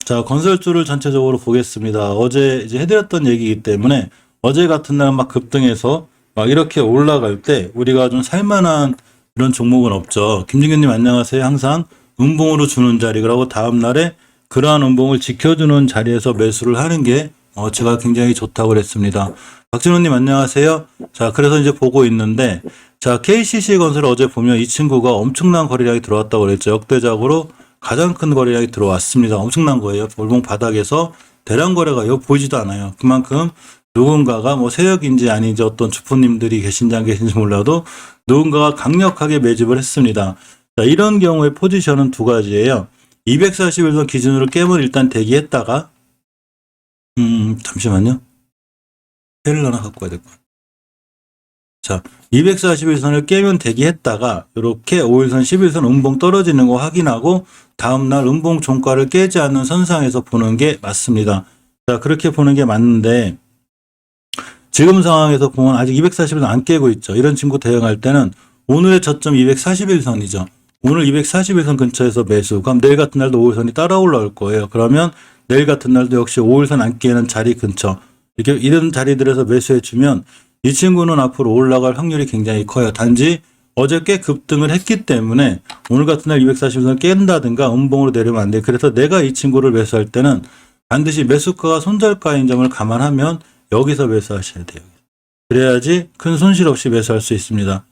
자, 건설주를 전체적으로 보겠습니다. 어제 이제 해드렸던 얘기이기 때문에 어제 같은 날 막 급등해서 막 이렇게 올라갈 때 우리가 좀 살만한 이런 종목은 없죠. 김진규님 안녕하세요. 항상 음봉으로 주는 자리, 그리고 다음 날에 그러한 음봉을 지켜주는 자리에서 매수를 하는 게 제가 굉장히 좋다고 그랬습니다. 박진호님 안녕하세요. 자, 그래서 이제 보고 있는데, 자, KCC 건설 어제 보면 이 친구가 엄청난 거래량이 들어왔다고 그랬죠. 역대적으로 가장 큰 거래량이 들어왔습니다. 엄청난 거예요. 월봉 바닥에서 대량 거래가 여기 보이지도 않아요. 그만큼 누군가가 뭐 세력인지 아닌지 어떤 주포님들이 계신지 안 계신지 몰라도 누군가가 강력하게 매집을 했습니다. 자, 이런 경우에 포지션은 두 가지예요. 241선 기준으로 깨면 일단 대기했다가 잠시만요. 헬을 하나 갖고 와야 될 것 같아요. 자, 241선을 깨면 대기했다가 이렇게 5일선, 11선 음봉 떨어지는 거 확인하고 다음날 음봉 종가를 깨지 않는 선상에서 보는 게 맞습니다. 자, 그렇게 보는 게 맞는데 지금 상황에서 보면 아직 241선 안 깨고 있죠. 이런 친구 대응할 때는 오늘의 저점 241선이죠. 오늘 241선 근처에서 매수. 그럼 내일 같은 날도 5일선이 따라 올라올 거예요. 그러면 내일 같은 날도 역시 5일선 안 깨는 자리 근처. 이렇게 이런 자리들에서 매수해주면 이 친구는 앞으로 올라갈 확률이 굉장히 커요. 단지 어제 꽤 급등을 했기 때문에 오늘 같은 날 240선을 깬다든가 음봉으로 내리면 안 돼요. 그래서 내가 이 친구를 매수할 때는 반드시 매수가가 손절가인 점을 감안하면 여기서 매수하셔야 돼요. 그래야지 큰 손실 없이 매수할 수 있습니다.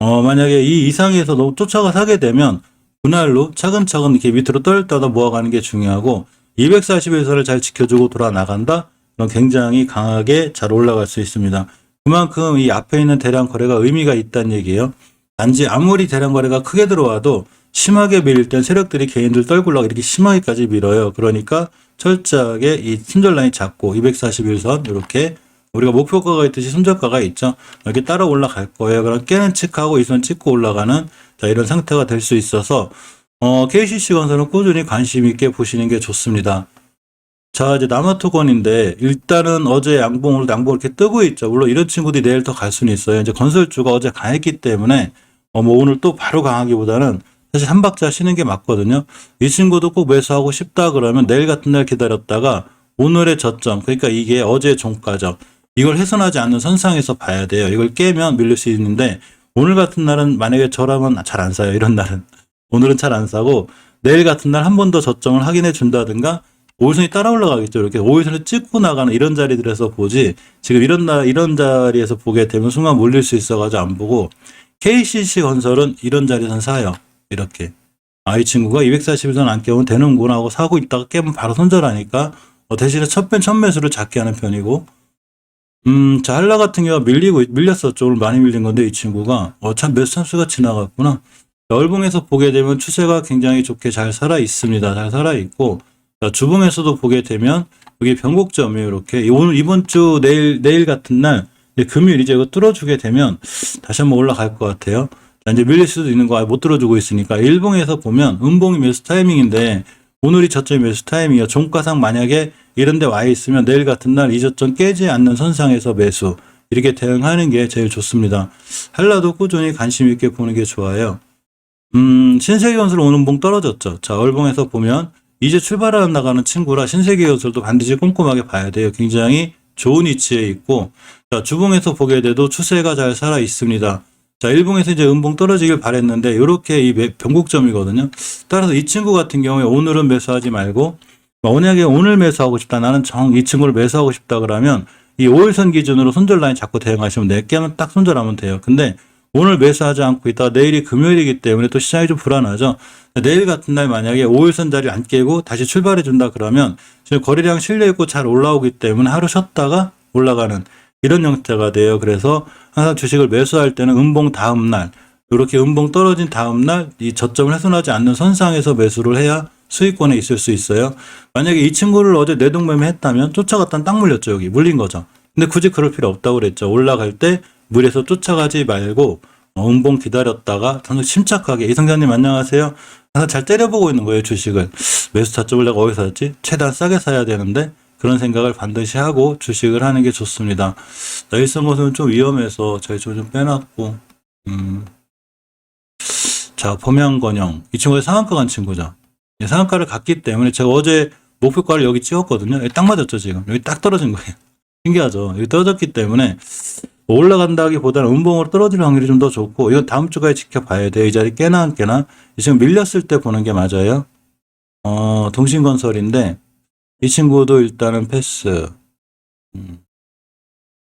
만약에 이 이상에서 너무 쫓아가 사게 되면 그날로 차근차근 이렇게 밑으로 떨다가 모아가는 게 중요하고 241선을 잘 지켜주고 돌아 나간다? 그럼 굉장히 강하게 잘 올라갈 수 있습니다. 그만큼 이 앞에 있는 대량 거래가 의미가 있다는 얘기예요. 단지 아무리 대량 거래가 크게 들어와도 심하게 밀릴 땐 세력들이 개인들 떨굴라고 이렇게 심하게까지 밀어요. 그러니까 철저하게 이 손절 라인 잡고 241선 이렇게 우리가 목표가가 있듯이 손절가가 있죠. 이렇게 따라 올라갈 거예요. 그럼 깨는 칙하고 이 선 찍고 올라가는 자 이런 상태가 될 수 있어서 KCC 건설은 꾸준히 관심 있게 보시는 게 좋습니다. 자, 이제 남아토건인데, 일단은 어제 양봉으로 이렇게 뜨고 있죠. 물론 이런 친구들이 내일 더 갈 수는 있어요. 이제 건설주가 어제 강했기 때문에, 뭐 오늘 또 바로 강하기보다는 사실 한 박자 쉬는 게 맞거든요. 이 친구도 꼭 매수하고 싶다 그러면 내일 같은 날 기다렸다가 오늘의 저점, 그러니까 이게 어제 종가죠. 이걸 훼손하지 않는 선상에서 봐야 돼요. 이걸 깨면 밀릴 수 있는데, 오늘 같은 날은 만약에 저라면 잘 안 사요. 이런 날은. 오늘은 잘 안 사고, 내일 같은 날 한 번 더 저점을 확인해 준다든가, 5일선이 따라 올라가겠죠. 이렇게 5일선을 찍고 나가는 이런 자리들에서 보지, 지금 이런 자리에서 보게 되면 순간 몰릴 수 있어가지고 안 보고, KCC 건설은 이런 자리에선 사요. 이렇게. 아, 이 친구가 241선 안 깨면 되는구나 하고 사고 있다가 깨면 바로 손절하니까, 대신에 첫 매수를 작게 하는 편이고, 자, 한라 같은 경우가 밀렸었죠. 오늘 많이 밀린 건데, 이 친구가, 참 매수 찬스가 지나갔구나. 열봉에서 보게 되면 추세가 굉장히 좋게 잘 살아 있습니다. 잘 살아 있고, 자, 주봉에서도 보게 되면 여기 변곡점이에요. 이렇게 오늘 이번 주 내일 같은 날 금요일 이제 이거 뚫어주게 되면 다시 한번 올라갈 것 같아요. 자, 이제 밀릴 수도 있는 거 못 뚫어주고 있으니까 일봉에서 보면 음봉이 매수 타이밍인데 오늘이 저점이 매수 타이밍이에요. 종가상 만약에 이런 데 와 있으면 내일 같은 날 이 저점 깨지 않는 선상에서 매수 이렇게 대응하는 게 제일 좋습니다. 한라도 꾸준히 관심 있게 보는 게 좋아요. 신세계건설 오는 봉 떨어졌죠. 자, 월봉에서 보면 이제 출발하러 나가는 친구라 신세계건설도 반드시 꼼꼼하게 봐야 돼요. 굉장히 좋은 위치에 있고, 자, 주봉에서 보게 돼도 추세가 잘 살아 있습니다. 자, 일봉에서 이제 음봉 떨어지길 바랬는데, 이렇게 이 변곡점이거든요. 따라서 이 친구 같은 경우에 오늘은 매수하지 말고, 만약에 오늘 매수하고 싶다, 나는 이 친구를 매수하고 싶다 그러면, 이 5일선 기준으로 손절 라인 잡고 대응하시면 돼. 깨면 딱 손절하면 돼요. 근데 오늘 매수하지 않고 있다가 내일이 금요일이기 때문에 또 시장이 좀 불안하죠. 내일 같은 날 만약에 5일선 자리 안 깨고 다시 출발해 준다 그러면 지금 거래량 실려 있고 잘 올라오기 때문에 하루 쉬었다가 올라가는 이런 형태가 돼요. 그래서 항상 주식을 매수할 때는 음봉 다음 날 이렇게 음봉 떨어진 다음 날 이 저점을 훼손하지 않는 선상에서 매수를 해야 수익권에 있을 수 있어요. 만약에 이 친구를 어제 내동매매 했다면 쫓아갔다는 딱 물렸죠. 여기 물린 거죠. 근데 굳이 그럴 필요 없다고 그랬죠. 올라갈 때 물에서 쫓아가지 말고 음봉 기다렸다가 침착하게 이성자님 안녕하세요. 항상 잘 때려보고 있는 거예요. 주식을. 매수 타점을 내가 어디서 샀지? 최대한 싸게 사야 되는데 그런 생각을 반드시 하고 주식을 하는 게 좋습니다. 자, 일성고수는 좀 위험해서 저희 좀 빼놨고 자, 범양건영 이 친구가 상한가 간 친구죠. 상한가를 갔기 때문에 제가 어제 목표가를 여기 찍었거든요. 여기 딱 맞았죠, 지금. 여기 딱 떨어진 거예요. 신기하죠. 여기 떨어졌기 때문에 올라간다기보다는 음봉으로 떨어질 확률이 좀 더 좋고, 이건 다음 주까지 지켜봐야 돼요. 이 자리 깨나 안 깨나. 지금 밀렸을 때 보는 게 맞아요. 동신건설인데, 이 친구도 일단은 패스.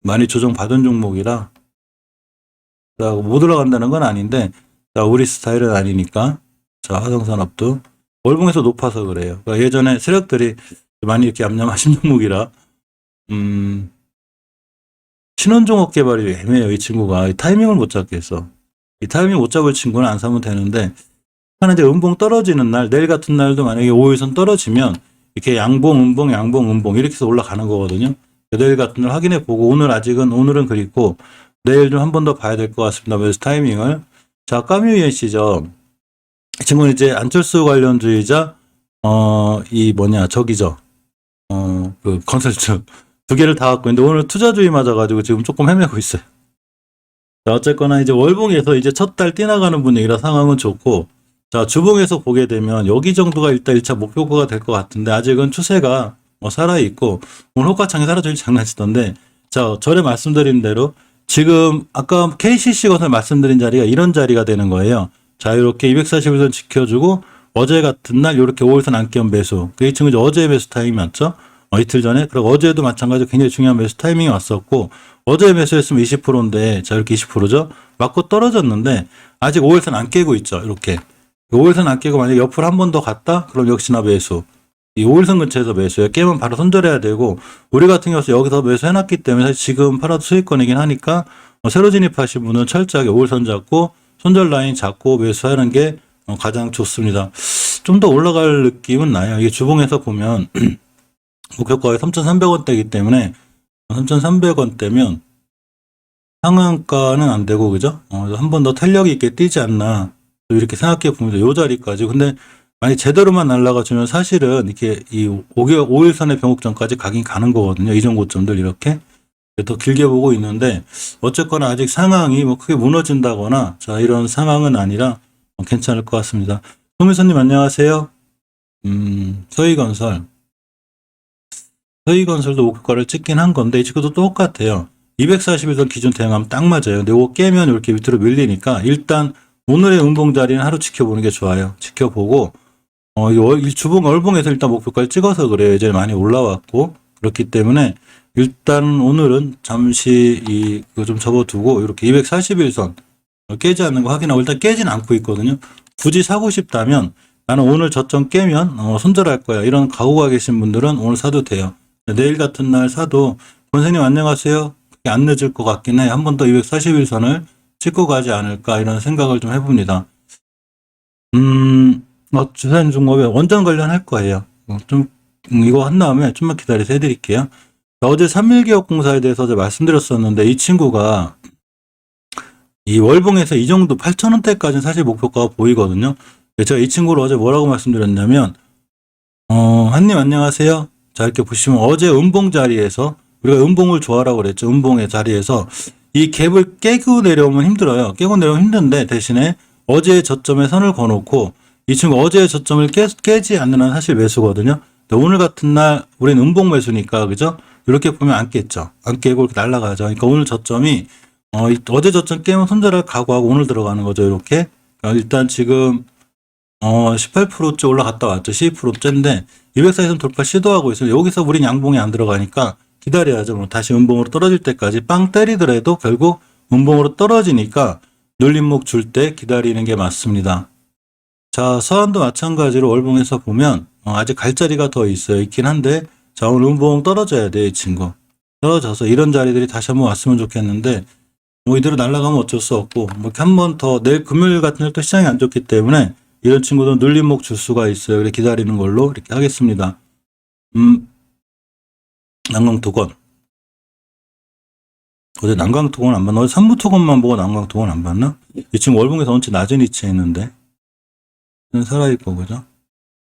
많이 조정받은 종목이라, 자, 못 올라간다는 건 아닌데, 자, 우리 스타일은 아니니까. 자, 화성산업도 월봉에서 높아서 그래요. 그러니까 예전에 세력들이 많이 이렇게 얌얌하신 종목이라, 신혼종업 개발이 애매해요. 이 친구가 이 타이밍을 못 잡겠어. 이 타이밍 못 잡을 친구는 안 사면 되는데, 하나 이제 음봉 떨어지는 날, 내일 같은 날도 만약에 5일선 떨어지면 이렇게 양봉, 음봉, 양봉, 음봉 이렇게 해서 올라가는 거거든요. 내일 같은 날 확인해 보고 오늘은 그립고 내일 좀 한 번 더 봐야 될 것 같습니다. 그래서 타이밍을. 자, 까뮤이엔씨죠. 이 친구는 이제 안철수 관련주의자, 저기죠. 그 컨설트 두 개를 다 갖고 있는데 오늘 투자주의 맞아가지고 지금 조금 헤매고 있어요. 자, 어쨌거나 이제 월봉에서 이제 첫 달 뛰나가는 분위기라 상황은 좋고, 자, 주봉에서 보게 되면 여기 정도가 일단 1차 목표가가 될 것 같은데 아직은 추세가 살아있고, 오늘 호가창이 사라질 장난치던데, 자, 전에 말씀드린 대로 지금 아까 KCC 건설 말씀드린 자리가 이런 자리가 되는 거예요. 자, 이렇게 241선 지켜주고 어제 같은 날 이렇게 5일선 안기업 매수. 이 친구 이제 어제 매수 타이밍 맞죠? 이틀 전에. 그리고 어제도 마찬가지로 굉장히 중요한 매수 타이밍이 왔었고, 어제 매수했으면 20%인데, 자, 이렇게 20%죠? 맞고 떨어졌는데, 아직 5일선 안 깨고 있죠? 이렇게. 5일선 안 깨고 만약에 옆으로 한 번 더 갔다? 그럼 역시나 매수. 이 5일선 근처에서 매수예요. 깨면 바로 손절해야 되고, 우리 같은 경우는 여기서 매수해놨기 때문에 사실 지금 팔아도 수익권이긴 하니까, 새로 진입하신 분은 철저하게 5일선 잡고, 손절 라인 잡고 매수하는 게 가장 좋습니다. 좀 더 올라갈 느낌은 나요. 이게 주봉에서 보면, 목표가가 3,300원대이기 때문에 3,300원대면 상한가는 안 되고, 그죠? 한 번 더 탄력이 있게 뛰지 않나 이렇게 생각해 봅니다. 요 자리까지. 근데 만약 제대로만 날라가주면 사실은 이렇게 이 5일선의 병옥전까지 가긴 가는 거거든요. 이전 고점들 이렇게 더 길게 보고 있는데, 어쨌거나 아직 상황이 크게 무너진다거나 자, 이런 상황은 아니라 괜찮을 것 같습니다. 소미선님 안녕하세요. 서희건설도 목표가를 찍긴 한 건데, 이 친구도 똑같아요. 241선 기준 대응하면 딱 맞아요. 근데 이거 깨면 이렇게 밑으로 밀리니까 일단 오늘의 음봉 자리는 하루 지켜보는 게 좋아요. 지켜보고, 주봉 월봉에서 일단 목표가를 찍어서 그래요. 예전에 많이 올라왔고, 그렇기 때문에 일단 오늘은 잠시 그거 좀 접어두고, 이렇게 241선 깨지 않는 거 확인하고, 일단 깨진 않고 있거든요. 굳이 사고 싶다면 나는 오늘 저점 깨면 손절할 거야. 이런 각오가 계신 분들은 오늘 사도 돼요. 내일 같은 날 사도, 선생님 안녕하세요. 그게 안 늦을 것 같긴 해. 한 번 더 241선을 찍고 가지 않을까 이런 생각을 좀 해봅니다. 주산중공업에 원전 관련할 거예요. 이거 한 다음에 좀만 기다려서 해드릴게요. 어제 삼일기업공사에 대해서 어제 말씀드렸었는데, 이 친구가 이 월봉에서 이 정도 8,000원대까지는 사실 목표가가 보이거든요. 제가 이 친구를 어제 뭐라고 말씀드렸냐면, 한님 안녕하세요. 자, 이렇게 보시면 어제 음봉 자리에서, 우리가 음봉을 좋아하라고 그랬죠. 음봉의 자리에서 이 갭을 깨고 내려오면 힘들어요. 깨고 내려오면 힘든데, 대신에 어제의 저점에 선을 거놓고, 이 친구 어제의 저점을 깨지 않는 한 사실 매수거든요. 오늘 같은 날 우리는 음봉 매수니까, 그죠? 이렇게 보면 안 깼죠. 안 깨고 이렇게 날아가죠. 그러니까 오늘 저점이 어제 저점 깨면 손절할 각오하고 오늘 들어가는 거죠. 이렇게. 일단 지금 18%째 올라갔다 왔죠. 12%째인데 204선 돌파 시도하고 있어요. 여기서 우린 양봉이 안 들어가니까 기다려야죠. 다시 음봉으로 떨어질 때까지 빵 때리더라도 결국 음봉으로 떨어지니까 눌림목 줄 때 기다리는 게 맞습니다. 자, 서한도 마찬가지로 월봉에서 보면 아직 갈 자리가 더 있긴 한데, 자, 오늘 음봉 떨어져야 돼, 이 친구. 떨어져서 이런 자리들이 다시 한번 왔으면 좋겠는데, 이대로 날아가면 어쩔 수 없고, 한 번 더, 내일 금요일 같은 날 또 시장이 안 좋기 때문에 이런 친구도 눌림목 줄 수가 있어요. 그래 기다리는 걸로 이렇게 하겠습니다. 난강토건. 어제 난강토건 안 봤나? 어제 삼부토건만 보고 난강토건 안 봤나? 이 친구 월봉에서 엄청 낮은 위치에 있는데. 살아있고, 그죠?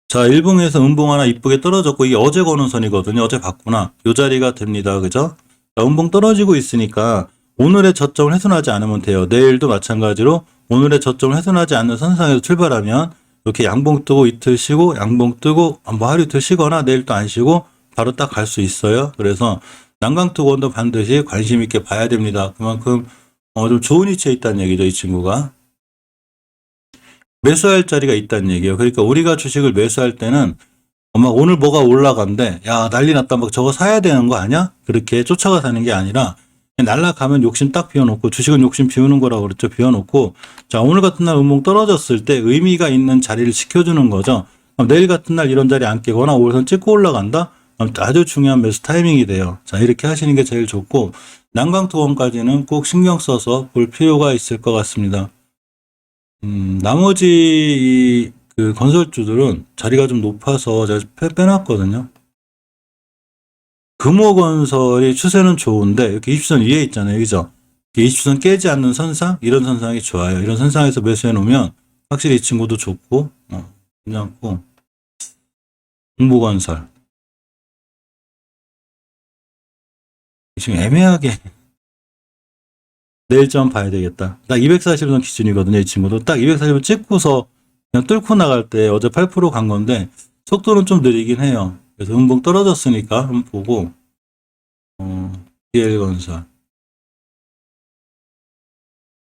자, 일봉에서 음봉 하나 이쁘게 떨어졌고, 이게 어제 거는 선이거든요. 어제 봤구나. 요 자리가 됩니다. 그죠? 자, 음봉 떨어지고 있으니까 오늘의 저점을 훼손하지 않으면 돼요. 내일도 마찬가지로 오늘의 저점을 훼손하지 않는 선상에서 출발하면 이렇게 양봉 뜨고 이틀 쉬고 양봉 뜨고 뭐 하루 이틀 쉬거나 내일 또 안 쉬고 바로 딱 갈 수 있어요. 그래서 난강특원도 반드시 관심 있게 봐야 됩니다. 그만큼 좀 좋은 위치에 있다는 얘기죠, 이 친구가. 매수할 자리가 있다는 얘기예요. 그러니까 우리가 주식을 매수할 때는 막 오늘 뭐가 올라간대. 야, 난리 났다. 막 저거 사야 되는 거 아니야? 그렇게 쫓아가 사는 게 아니라 날라가면 욕심 딱 비워놓고, 주식은 욕심 비우는 거라고 그랬죠. 비워놓고, 자, 오늘 같은 날 음봉 떨어졌을 때 의미가 있는 자리를 지켜주는 거죠. 내일 같은 날 이런 자리 안 깨거나 오일선 찍고 올라간다? 아주 중요한 매수 타이밍이 돼요. 자, 이렇게 하시는 게 제일 좋고, 난강특원까지는 꼭 신경 써서 볼 필요가 있을 것 같습니다. 나머지 그 건설주들은 자리가 좀 높아서 제가 빼놨거든요. 금호건설이 추세는 좋은데 이렇게 20선 위에 있잖아요. 그죠? 20선 깨지 않는 선상? 이런 선상이 좋아요. 이런 선상에서 매수해 놓으면 확실히 이 친구도 좋고 괜찮고. 금호건설 지금 애매하게 내일 좀 봐야 되겠다. 딱 240선 기준이거든요. 이 친구도 딱 240선 찍고서 그냥 뚫고 나갈 때 어제 8% 간 건데 속도는 좀 느리긴 해요. 그래서 음봉 떨어졌으니까 한번 보고 DL건설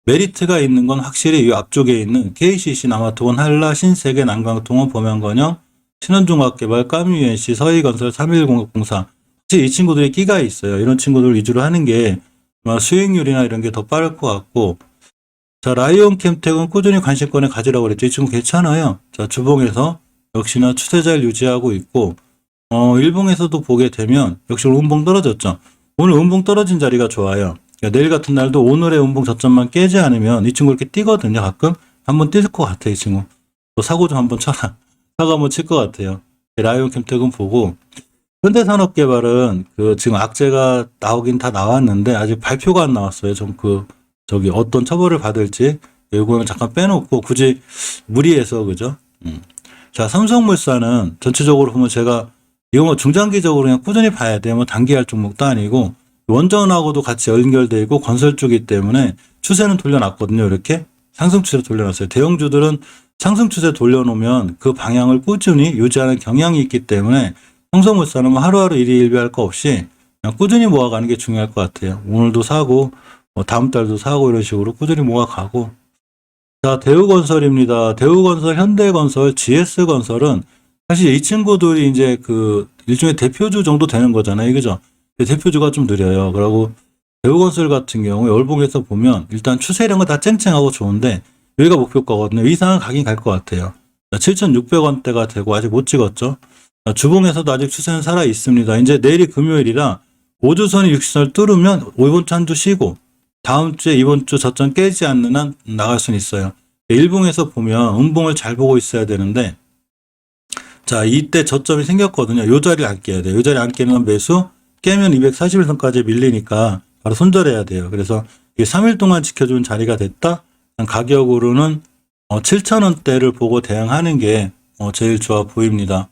메리트가 있는 건 확실히 이 앞쪽에 있는 KCC, 남아통원, 한라, 신세계, 난강통원, 범양건영, 신원종합개발, 까뮤UNC, 서희건설, 310공사 확실히 이 친구들이 끼가 있어요. 이런 친구들 위주로 하는 게 수익률이나 이런 게 더 빠를 것 같고, 자, 라이온캠텍은 꾸준히 관심권에 가지라고 그랬죠. 이 친구 괜찮아요. 자, 주봉에서 역시나 추세자를 유지하고 있고, 일봉에서도 보게 되면 역시 음봉 떨어졌죠. 오늘 음봉 떨어진 자리가 좋아요. 그러니까 내일 같은 날도 오늘의 음봉 저점만 깨지 않으면 이 친구 이렇게 뛰거든요. 가끔 한번 뛸 것 같아. 이 친구 또 사고 좀 한번 쳐라. 사고 한번 칠 것 같아요. 라이온캠텍은 보고, 현대산업개발은 그 지금 악재가 나오긴 다 나왔는데 아직 발표가 안 나왔어요. 좀 저기 어떤 처벌을 받을지 이거는 잠깐 빼놓고 굳이 무리해서 그죠? 자, 삼성물산은 전체적으로 보면 제가 이거 뭐 중장기적으로 그냥 꾸준히 봐야 돼요. 뭐 단기할 종목도 아니고 원전하고도 같이 연결되어 있고 건설 쪽이기 때문에 추세는 돌려놨거든요. 이렇게 상승 추세 돌려놨어요. 대형주들은 상승 추세 돌려놓으면 그 방향을 꾸준히 유지하는 경향이 있기 때문에 삼성물산은 뭐 하루하루 일희일비할 거 없이 그냥 꾸준히 모아가는 게 중요할 것 같아요. 오늘도 사고 다음 달도 사고 이런 식으로 꾸준히 모아가고. 자, 대우건설입니다. 대우건설, 현대건설, GS건설은 사실 이 친구들이 이제 그 일종의 대표주 정도 되는 거잖아요. 그죠? 대표주가 좀 느려요. 그리고 대우건설 같은 경우 열봉에서 보면 일단 추세량은 다 쨍쨍하고 좋은데 여기가 목표가거든요. 이 이상은 가긴 갈 것 같아요. 7,600원대가 되고 아직 못 찍었죠. 주봉에서도 아직 추세는 살아 있습니다. 이제 내일이 금요일이라 5주선이 60선을 뚫으면 이번 주 한 주 쉬고 다음 주에 이번 주 저점 깨지 않는 한 나갈 수는 있어요. 일봉에서 보면 음봉을 잘 보고 있어야 되는데, 자, 이때 저점이 생겼거든요. 요 자리를 안 깨야 돼요. 요 자리 안 깨면 매수, 깨면 241선까지 밀리니까 바로 손절해야 돼요. 그래서 이게 3일 동안 지켜준 자리가 됐다? 가격으로는 7,000원대를 보고 대응하는 게 제일 좋아 보입니다.